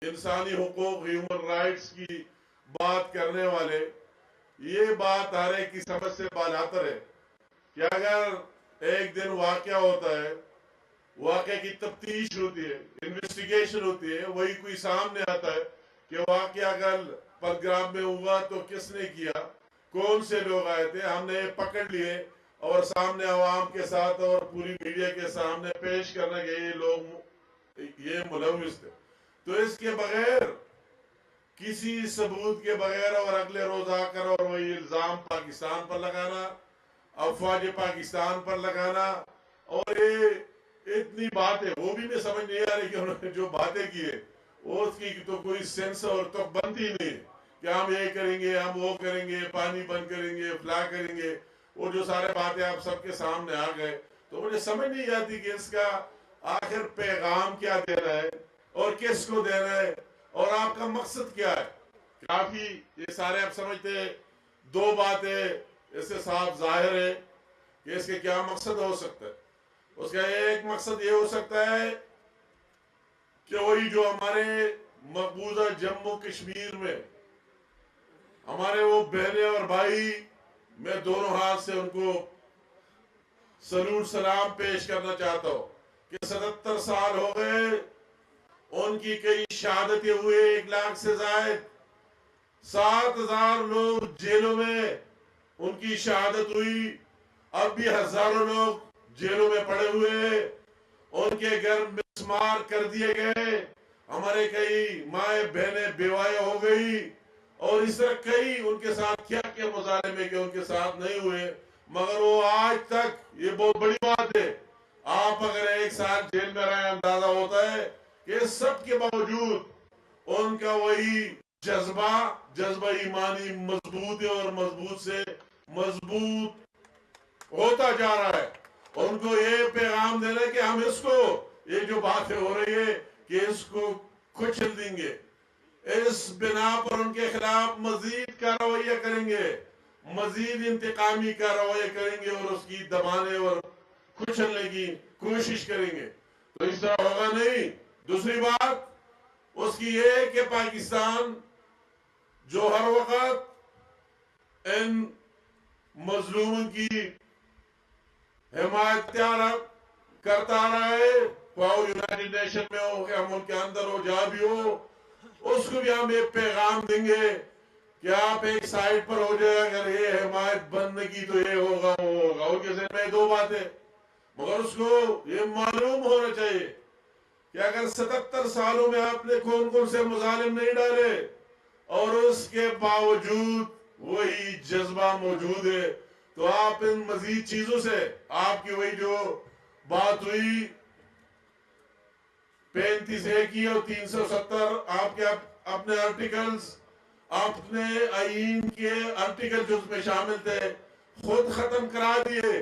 انسانی حقوق human rights کی بات کرنے والے یہ بات ہر ایک کی سمجھ سے بالاتر ہے کہ اگر ایک دن واقعہ ہوتا ہے، واقعے کی تفتیش ہوتی ہے، انویسٹیگیشن ہوتی ہے، وہی کوئی سامنے آتا ہے کہ واقعہ اگر پرگرام میں ہوا تو کس نے کیا، کون سے لوگ آئے تھے، ہم نے پکڑ لیے اور سامنے عوام کے ساتھ اور پوری میڈیا کے سامنے پیش کرنے کے یہ لوگ یہ ملوث تھے، تو اس کے بغیر کسی ثبوت کے بغیر اور اگلے روز آ کر اور وہی الزام پاکستان پر لگانا، افواج پاکستان پر لگانا، اور یہ اتنی باتیں وہ بھی میں سمجھ نہیں آ رہی کہ انہوں نے جو باتیں کی ہے اس کی تو کوئی سینس اور تو بنتی نہیں کہ ہم یہ کریں گے، ہم وہ کریں گے، پانی بند کریں گے، فلا کریں گے، وہ جو سارے باتیں آپ سب کے سامنے آ گئے، تو مجھے سمجھ نہیں آتی کہ اس کا آخر پیغام کیا دینا ہے اور کس کو دینا ہے اور آپ کا مقصد کیا ہے۔ کافی یہ سارے آپ سمجھتے ہیں، دو باتیں اس سے صاف ظاہر ہے کہ اس کے کیا مقصد ہو سکتا ہے۔ اس کا ایک مقصد یہ ہو سکتا ہے کہ وہی جو ہمارے مقبوضہ جموں کشمیر میں ہمارے وہ بہنیں اور بھائی، میں دونوں ہاتھ سے ان کو سلوٹ سلام پیش کرنا چاہتا ہوں کہ 77 سال ہو گئے ان کی کئی شہادتیں ہوئے، 1 لاکھ سے زائد 7,000 لوگ جیلوں میں ان کی شہادت ہوئی، اب بھی ہزاروں لوگ جیلوں میں پڑے ہوئے، ان کے گھر مسمار کر دیے گئے، ہمارے کئی مائیں بہنیں بیوائیں ہو گئی، اور اس طرح کئی ان کے ساتھ کیا کیا مظالم کے ان کے ساتھ نہیں ہوئے، مگر وہ آج تک، یہ بہت بڑی بات ہے، آپ اگر 1 سال جیل میں رہے اندازہ ہوتا ہے کہ اس سب کے باوجود ان کا وہی جذبہ ایمانی مضبوط ہے اور مضبوط سے مضبوط ہوتا جا رہا ہے۔ ان کو یہ پیغام دینا کہ ہم اس کو، یہ جو باتیں ہو رہی ہے کہ اس کو کچل دیں گے، اس بنا پر ان کے خلاف مزید کارروائیاں کریں گے، مزید انتقامی کارروائیاں کریں گے اور اس کی دبانے اور کچلنے کی کوشش کریں گے، تو اس طرح ہوگا نہیں۔ دوسری بات اس کی یہ ہے کہ پاکستان جو ہر وقت ان مظلوموں کی حمایت کرتا رہا ہے، خواہ یونائٹڈ نیشن میں ہو یا ملک کے اندر ہو، جہاں بھی ہو، اس کو بھی ہم ایک پیغام دیں گے کہ آپ ایک سائٹ پر ہو جائے، اگر یہ حمایت بند کی تو یہ ہوگا وہ ہوگا، ان کے ذہن میں دو باتیں، مگر اس کو یہ معلوم ہونا چاہیے کہ اگر 77 سالوں میں آپ نے کون کون سے مظالم نہیں ڈالے اور اس کے باوجود وہی جذبہ موجود ہے، تو آپ ان مزید چیزوں سے، آپ کی وہی جو بات ہوئی 35A کی اور 370، آپ کے اپنے آرٹیکلز، اپنے آئین کے آرٹیکل جو اس میں شامل تھے خود ختم کرا دیے،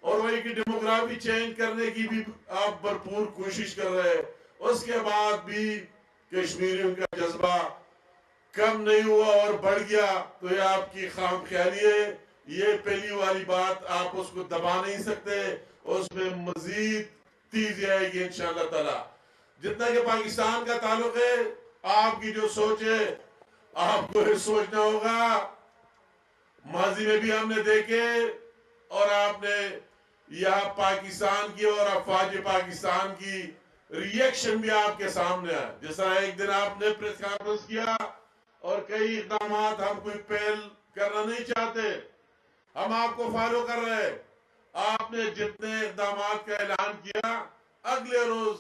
اور وہی کی ڈیموگرافی چینج کرنے کی بھی آپ بھرپور کوشش کر رہے ہیں، اس کے بعد بھی کشمیریوں کا جذبہ کم نہیں ہوا اور بڑھ گیا، تو یہ آپ کی خام خیالی ہے، یہ پہلی والی بات آپ اس کو دبا نہیں سکتے، اس میں مزید تیزی آئے گی انشاءاللہ تعالی۔ جتنا کہ پاکستان کا تعلق ہے، آپ کی جو سوچ ہے، آپ کو یہ سوچنا ہوگا، ماضی میں بھی ہم نے دیکھے اور آپ نے یہاں پاکستان کی اور افواج پاکستان کی ریئیکشن بھی آپ کے سامنے ہے، جس طرح ایک دن آپ نے پریس کانفرنس کیا اور کئی اقدامات ہم کوئی پہل کرنا نہیں چاہتے، ہم آپ کو فالو کر رہے ہیں، آپ نے جتنے اقدامات کا اعلان کیا، اگلے روز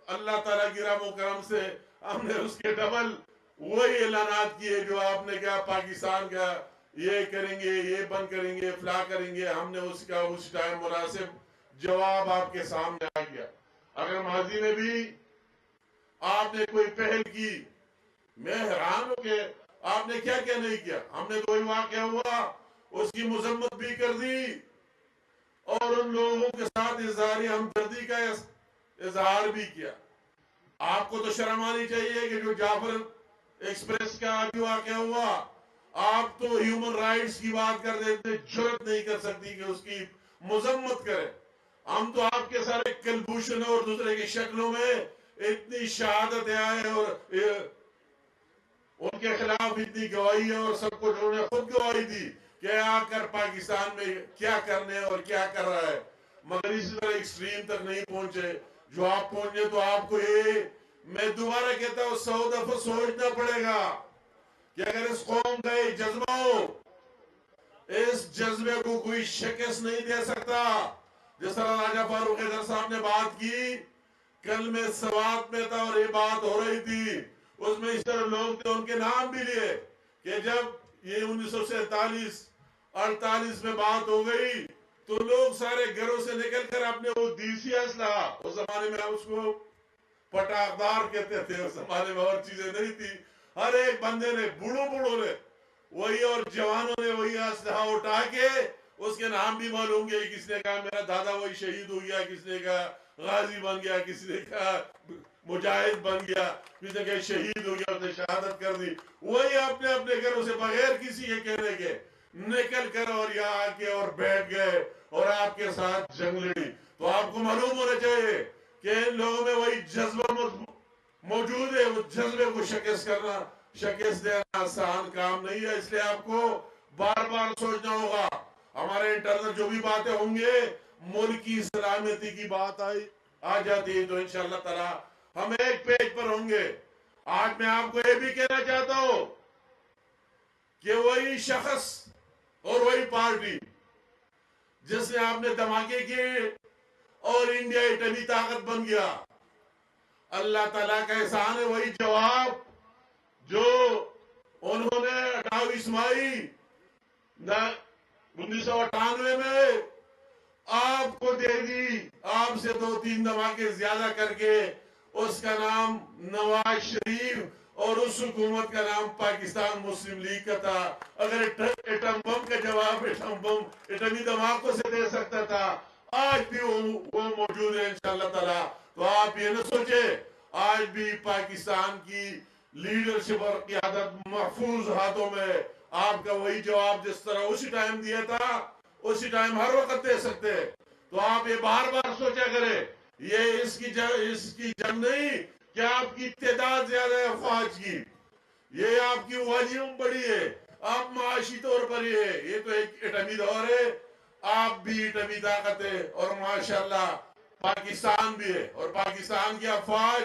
اللہ تعالیٰ کی رحم و کرم سے ہم نے اس کے ڈبل وہی اعلانات کیے جو آپ نے کہا پاکستان کا یہ کریں گے، یہ بند کریں گے، فلا کریں گے، ہم نے اس کا اس ٹائم مناسب جواب آپ کے سامنے آ گیا۔ اگر ماضی میں بھی آپ نے کوئی پہل کی، میں حیران ہوں کہ آپ نے کیا کیا نہیں کیا، ہم نے کوئی واقعہ ہوا اس کی مذمت بھی کر دی اور ان لوگوں کے ساتھ اظہار ہمدردی کا اظہار بھی کیا۔ آپ کو تو شرم آنی چاہیے کہ جو جعفر ایکسپریس کا جو واقعہ ہوا، آپ تو ہیومن رائٹس کی بات کر دیتے، جرات نہیں کر سکتی کہ اس کی مذمت کرے۔ ہم تو آپ کے سارے کلبھوشن اور دوسرے کی شکلوں میں اتنی شہادتیں آئے اور کے خلاف اتنی گواہی ہے اور سب کچھ انہوں نے خود گواہی دی کہ آ کر پاکستان میں کیا کرنے اور کیا کر رہا ہے، مگر اسی طرح ایکسٹریم تک نہیں پہنچے جو آپ پہنچے. تو آپ کو یہ میں دوبارہ کہتا ہوں 100 دفعہ سوچنا پڑے گا کہ اگر اس قوم کا ایک جذبہ ہو، اس جذبے کو کوئی شکست نہیں دے سکتا. جس طرح راجہ فاروق حیدر صاحب نے بات کی، کل میں سوات میں تھا اور یہ بات ہو رہی تھی، اس میں اس طرح لوگ تھے، ان کے نام بھی لیے کہ جب یہ 1947-48 میں بات ہو گئی تو لوگ سارے گھروں سے نکل کر اپنے وہ دیسی اسلحہ، اس زمانے میں اس کو پٹاخدار کہتے تھے، اس زمانے میں اور چیزیں نہیں تھی، ہر ایک بندے نے، بوڑھوں نے وہی اور جوانوں نے وہی اسلحہ اٹھا کے، اس کے نام بھی معلوم گئے، کس نے کہا میرا دادا وہی شہید ہو گیا، کس نے کہا غازی بن گیا، کسی نے کہا مجاہد بن گیا، کسی نے کہا شہید ہو گیا، اس نے شہادت کر دی. وہی اپنے اپنے گھروں سے بغیر کسی کے کہنے کے نکل کر اور یہاں آ کے اور بیٹھ گئے اور آپ کے ساتھ جنگ لڑی. تو آپ کو معلوم ہونا چاہیے کہ ان لوگوں میں وہی جذبہ موجود ہے. وہ جذبے کو شکست دینا آسان کام نہیں ہے، اس لیے آپ کو بار بار سوچنا ہوگا. ہمارے انٹرنل جو بھی باتیں ہوں گے، ملک کی سلامتی کی بات آ جاتی ہے تو انشاءاللہ تعالی ہم ایک پیج پر ہوں گے. آج میں آپ کو یہ بھی کہنا چاہتا ہوں کہ وہی شخص اور وہی پارٹی جس نے آپ نے دھماکے کیے اور انڈیا ایٹمی طاقت بن گیا، اللہ تعالیٰ کا احسان ہے وہی جواب جو انہوں نے 28 مئی 1998 میں آپ کو دے دی. آپ سے 2-3 دھماکے زیادہ کر کے اس کا نام نواز شریف اور اس حکومت کا نام پاکستان مسلم لیگ کا تھا. اگر ایٹم بم کا جواب ایٹمی دھماکوں سے دے سکتا تھا، آج بھی وہ موجود ہے انشاءاللہ تعالی. تو آپ یہ نہ سوچے، آج بھی پاکستان کی لیڈرشپ اور قیادت محفوظ ہاتھوں میں. آپ کا وہی جواب جس طرح اسی ٹائم دیا تھا اسی ٹائم ہر وقت دے سکتے. تو آپ یہ بار بار سوچا کریں، یہ اس کی جنگ نہیں کہ آپ کی تعداد زیادہ ہے افواج کی، یہ آپ کی والیوم بڑی ہے، آپ معاشی طور پر یہ تو ایک ایٹمی دور ہے، آپ بھی ایٹمی طاقت ہے اور ماشاءاللہ پاکستان بھی ہے. اور پاکستان کی افواج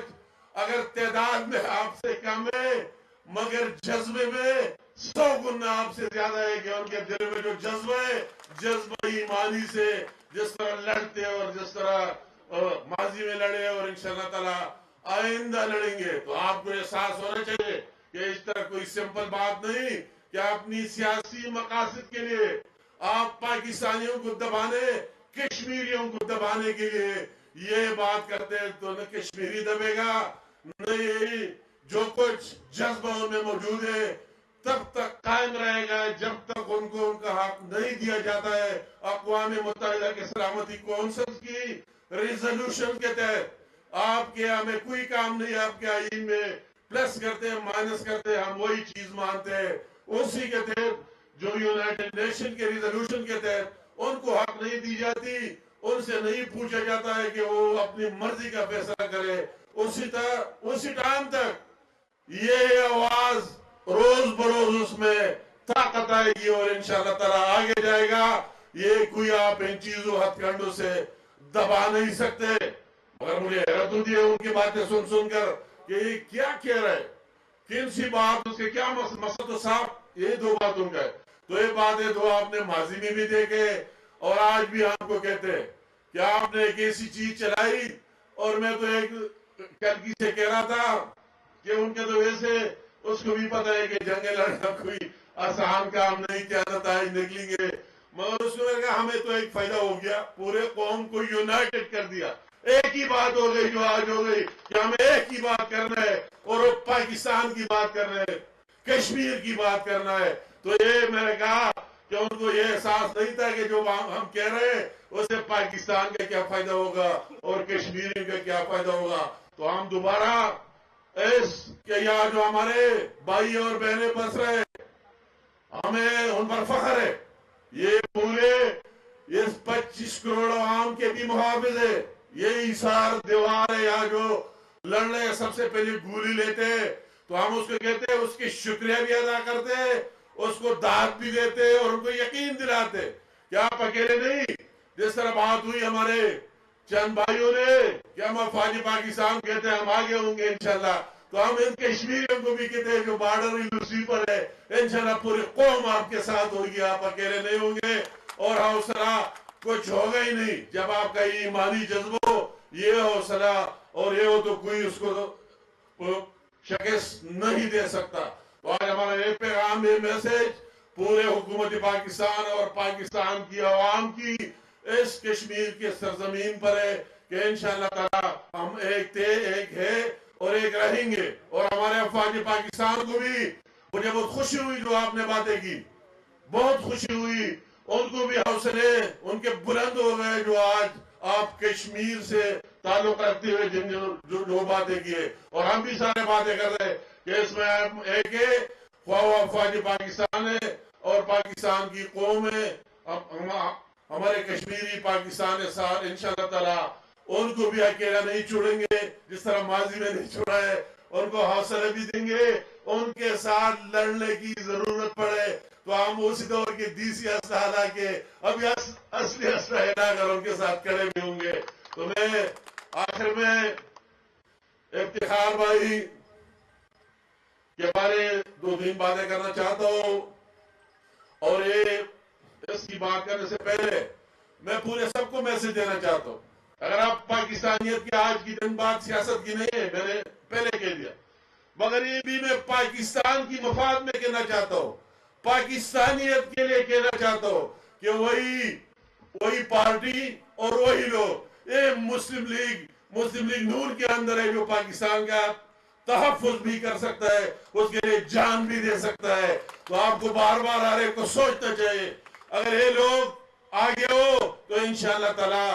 اگر تعداد میں آپ سے کم ہے مگر جذبے میں 100 گنا آپ سے زیادہ ہے کہ ان کے دل میں جو جذبہ ہے، جذبہ ایمانی سے جس طرح لڑتے اور جس طرح ماضی میں لڑے اور انشاءاللہ تعالی آئندہ لڑیں گے. تو آپ کو احساس ہونا چاہیے کہ اس طرح کوئی سمپل بات نہیں کہ اپنی سیاسی مقاصد کے لیے آپ پاکستانیوں کو دبانے، کشمیریوں کو دبانے کے لیے یہ بات کرتے ہیں. تو نہ کشمیری دبے گا، نہ یہ جو کچھ جذبہ ان میں موجود ہے تب تک قائم رہے گا جب تک ان کو ان کا حق نہیں دیا جاتا ہے. اقوام متحدہ کے سلامتی کونسل کی ریزولوشن کے تحت آپ کے ہمیں کوئی کام نہیں، آپ کے آئین میں پلس کرتے ہیں مائنس کرتے ہیں، ہم وہی چیز مانتے ہیں. اسی کے تحت جو یونائٹڈ نیشن کے ریزولوشن کے تحت ان کو حق نہیں دی جاتی، ان سے نہیں پوچھا جاتا ہے کہ وہ اپنی مرضی کا فیصلہ کرے. اسی ٹائم تک یہ آواز روز بروز اس میں طاقت آئے گی اور انشاءاللہ تعالی آگے جائے گا. یہ کوئی آپ ان چیزوں ہتھ کنڈوں سے دبا نہیں سکتے. مگر مجھے حیرت ہوتی ہے ان کی باتیں سن کر کہ یہ کیا کہہ رہا ہے، کن سی بات، اس کے کیا مقصد. تو صاحب یہ 2 باتوں کا ہے. تو یہ باتیں 2 آپ نے ماضی میں بھی دیکھے اور آج بھی آپ کو کہتے ہیں کہ آپ نے ایک ایسی چیز چلائی. اور میں تو ایک کلکی سے کہہ رہا تھا کہ ان کے تو ویسے اس کو بھی پتا ہے کہ جنگ لڑنا کوئی آسان کام نہیں، کیا نتائج نکلیں گے. مگر اس نے کہا ہمیں تو ایک فائدہ ہو گیا، پورے قوم کو یونائٹڈ کر دیا. ایک ہی بات ہو گئی جو آج ہو گئی کہ ہمیں ایک ہی بات کرنا ہے اور وہ پاکستان کی بات کرنا ہے، کشمیر کی بات کرنا ہے. تو یہ میں نے کہا کہ ان کو یہ احساس نہیں تھا کہ جو ہم کہہ رہے ہیں اسے پاکستان کا کیا فائدہ ہوگا اور کشمیر کا کیا فائدہ ہوگا. تو ہم دوبارہ کہ یہاں جو ہمارے بھائی اور بہنیں بس رہے ہمیں ان پر فخر ہے. یہ پورے اس 25 کروڑ عوام کے بھی محافظ ہے. یہ ایثار دیوار ہے، یہاں جو لڑ رہے سب سے پہلے گولی لیتے تو ہم اس کو کہتے ہیں، اس کی شکریہ بھی ادا کرتے ہیں، اس کو داد بھی دیتے ہیں اور ان کو یقین دلاتے کہ آپ اکیلے نہیں. جس طرح بات ہوئی ہمارے چند بھائیوں نے کہ ہم افواج پاکستان کہتے ہیں ہم آگے ہوں گے انشاءاللہ، تو ہم ان کشمیریوں کو بھی کہتے ہیں جو بارڈر اسی پر ہے، انشاءاللہ پوری قوم آپ کے ساتھ ہوگی، آپ اکیلے نہیں ہوں گے. اور حوصلہ کچھ ہوگا ہی نہیں جب آپ کا ایمانی جذبہ ہو، یہ حوصلہ اور یہ ہو تو کوئی اس کو شکست نہیں دے سکتا. تو آج ہمارا یہ پیغام، یہ میسج پورے حکومت پاکستان اور پاکستان کی عوام کی اس کشمیر کے سرزمین پر ہے کہ انشاءاللہ تعالی ہم ایک تھے، ایک ہے اور ایک رہیں گے. اور ہمارے افواج پاکستان کو بھی مجھے بہت خوشی ہوئی جو آپ نے باتیں کی، بہت خوشی ہوئی. ان کو بھی حوصلے ان کے بلند ہو گئے جو آج آپ کشمیر سے تعلق رکھتے ہوئے جو باتیں کیے. اور ہم بھی سارے باتیں کر رہے کہ اس میں ایک ہے خواہ افواج پاکستان ہے اور پاکستان کی قوم ہے، ہمارے کشمیری پاکستان ہے ساتھ انشاءاللہ تعالی. ان کو بھی اکیلا نہیں چھوڑیں گے جس طرح ماضی میں نہیں چھوڑا ہے، ان کو حوصلے بھی دیں گے. ان کے ساتھ لڑنے کی ضرورت پڑے تو ہم اسی دور کے دیسی اسلحہ لا کے اب اصلی اسلحہ لا کر ان کے ساتھ کھڑے بھی ہوں گے. تو میں آخر میں افتخار بھائی کے بارے دو تین باتیں کرنا چاہتا ہوں. اور اس کی بات کرنے سے پہلے میں پورے سب کو میسج دینا چاہتا ہوں. اگر آپ پاکستانیت کی آج کی دن بات سیاست کی نہیں ہے، میں نے پہلے کہہ دیا، مگر یہ بھی میں پاکستان کی مفاد میں کہنا چاہتا ہوں، پاکستانیت کے لیے کہنا چاہتا ہوں کہ وہی پارٹی اور وہی لوگ، یہ مسلم لیگ نون کے اندر ہے جو پاکستان کا تحفظ بھی کر سکتا ہے، اس کے لیے جان بھی دے سکتا ہے. تو آپ کو بار بار آ رہے کو سوچنا چاہیے. اگر یہ لوگ آگے ہو تو انشاءاللہ تعالی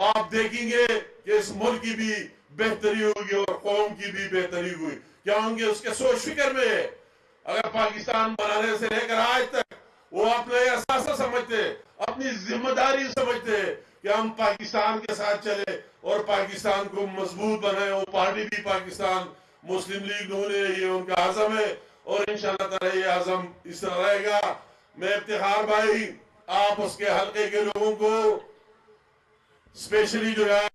آپ دیکھیں گے کہ اس ملک کی بھی بہتری ہوگی اور قوم کی بھی بہتری ہوگی. کیا ہوں گے اس کے سوچ فکر میں ہے. اگر پاکستان بنانے سے لے کر آج تک وہ اپنے احساس سمجھتے، اپنی ذمہ داری سمجھتے کہ ہم پاکستان کے ساتھ چلے اور پاکستان کو مضبوط بنائے. وہ پارٹی بھی پاکستان مسلم لیگ نون ہے، یہ ان کا عزم ہے اور انشاءاللہ تعالی یہ عزم اس طرح رہے گا. میں افتخار بھائی آپ اس کے حلقے کے لوگوں کو اسپیشلی جو ہے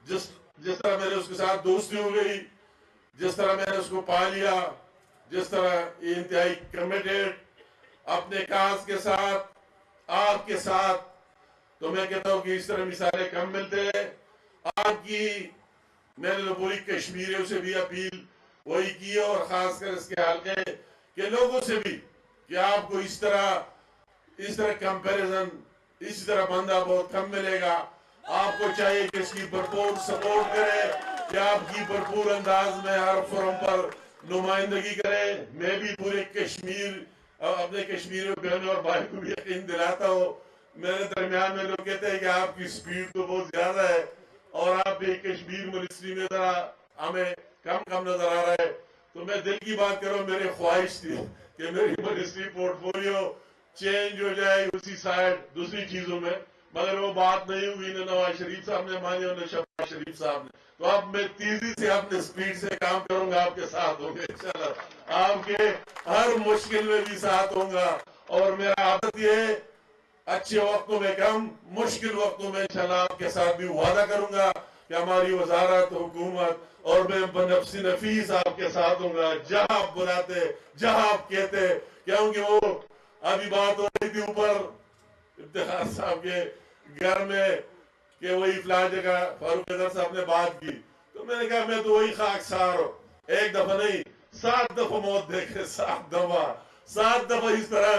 جس طرح میں نے اس کے ساتھ دوستی ہو گئی، جس طرح میں نے اس کو پا لیا، جس طرح یہ انتہائی کمیٹیڈ اپنے کاز کے ساتھ آپ کے ساتھ، تو میں کہتا ہوں کہ اس طرح مثالیں کم ملتے ہیں. آپ کی میں نے پوری کشمیریوں سے بھی اپیل وہی کی ہے اور خاص کر اس کے حلقے کے لوگوں سے بھی کہ آپ کو اس طرح کمپیریزن اسی طرح بندہ بہت کم ملے گا. آپ کو چاہیے کہ اس کی بھرپور سپورٹ کرے، کہ آپ کی بھرپور انداز میں ہر فورم پر نمائندگی کرے. میں بھی پورے کشمیر اپنے کشمیری بہنوں اور بھائی کو بھی یقین دلاتا ہوں. میرے درمیان میں لوگ کہتے ہیں کہ آپ کی سپیڈ تو بہت زیادہ ہے اور آپ بھی کشمیر منسٹری میں ذرا ہمیں کم نظر آ رہا ہے. تو میں دل کی بات کروں، میری خواہش تھی کہ میری منسٹری پورٹ فولیو چینج ہو جائے اسی سائڈ دوسری چیزوں میں، مگر وہ بات نہیں ہوئی. نہ نواز شریف صاحب نے مانی اور نہ شہباز شریف صاحب نے. تو اب میں تیزی سے اپنے سپیڈ سے کام کروں گا، آپ کے ساتھ ہوں گے انشاءاللہ، آپ کے ہر مشکل میں بھی ساتھ ہوں گا. اور میرا عادت یہ ہے اچھے وقتوں میں کم، مشکل وقتوں میں انشاءاللہ آپ کے ساتھ بھی وعدہ کروں گا کہ ہماری وزارت حکومت اور میں بنفسی نفیس آپ کے ساتھ ہوں گا جہاں آپ بلاتے، جہاں آپ کہتے. کیونکہ وہ ابھی بات ہو رہی تھی اوپر افتخار صاحب کے گھر میں کہ وہی فلاں جگہ فاروق اظہر صاحب نے بات کی، تو میں نے کہا میں تو وہی خاکسار ہوں. ایک دفعہ نہیں 7 دفعہ موت دیکھے، 7 دفعہ اس طرح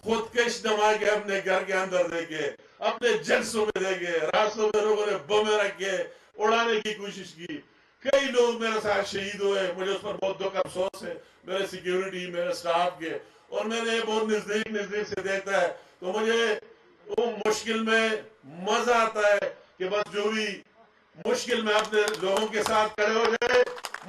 خودکش دھماکے اپنے گھر کے اندر دیکھے، اپنے جلسوں میں دیکھے، راستوں میں لوگوں نے بم رکھ کے اڑانے کی کوشش کی. کئی لوگ میرے ساتھ شہید ہوئے، مجھے اس پر بہت دکھ افسوس ہے، میرے سیکیورٹی میرے سٹاف کے، اور میں نے بہت نزدیک سے دیکھتا ہے. تو مجھے وہ مشکل میں مزہ آتا ہے کہ بس جو بھی مشکل میں اپنے لوگوں کے ساتھ کھڑے ہو جائے،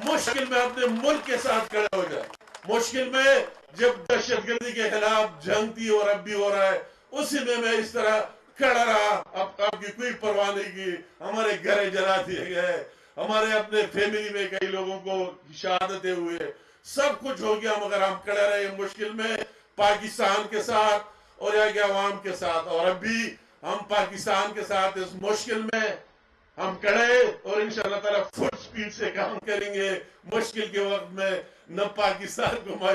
مشکل میں اپنے ملک کے ساتھ کھڑے ہو جائے. مشکل میں جب دہشت گردی کے خلاف جنگ تھی اور اب بھی ہو رہا ہے، اسی میں اس طرح کھڑا رہا. اب کی کوئی پرواہ نہیں کی. ہمارے گھر جلا دیے گئے، ہمارے اپنے فیملی میں کئی لوگوں کو شہادتیں ہوئے. سب کچھ ہو گیا مگر ہم کھڑے رہے مشکل میں پاکستان کے ساتھ اور یہاں کے عوام کے ساتھ. اور اب بھی ہم پاکستان کے ساتھ اس مشکل میں ہم کھڑے اور انشاءاللہ تعالیٰ فٹ سپیڈ سے کام کریں گے. مشکل کے وقت میں نہ پاکستان کو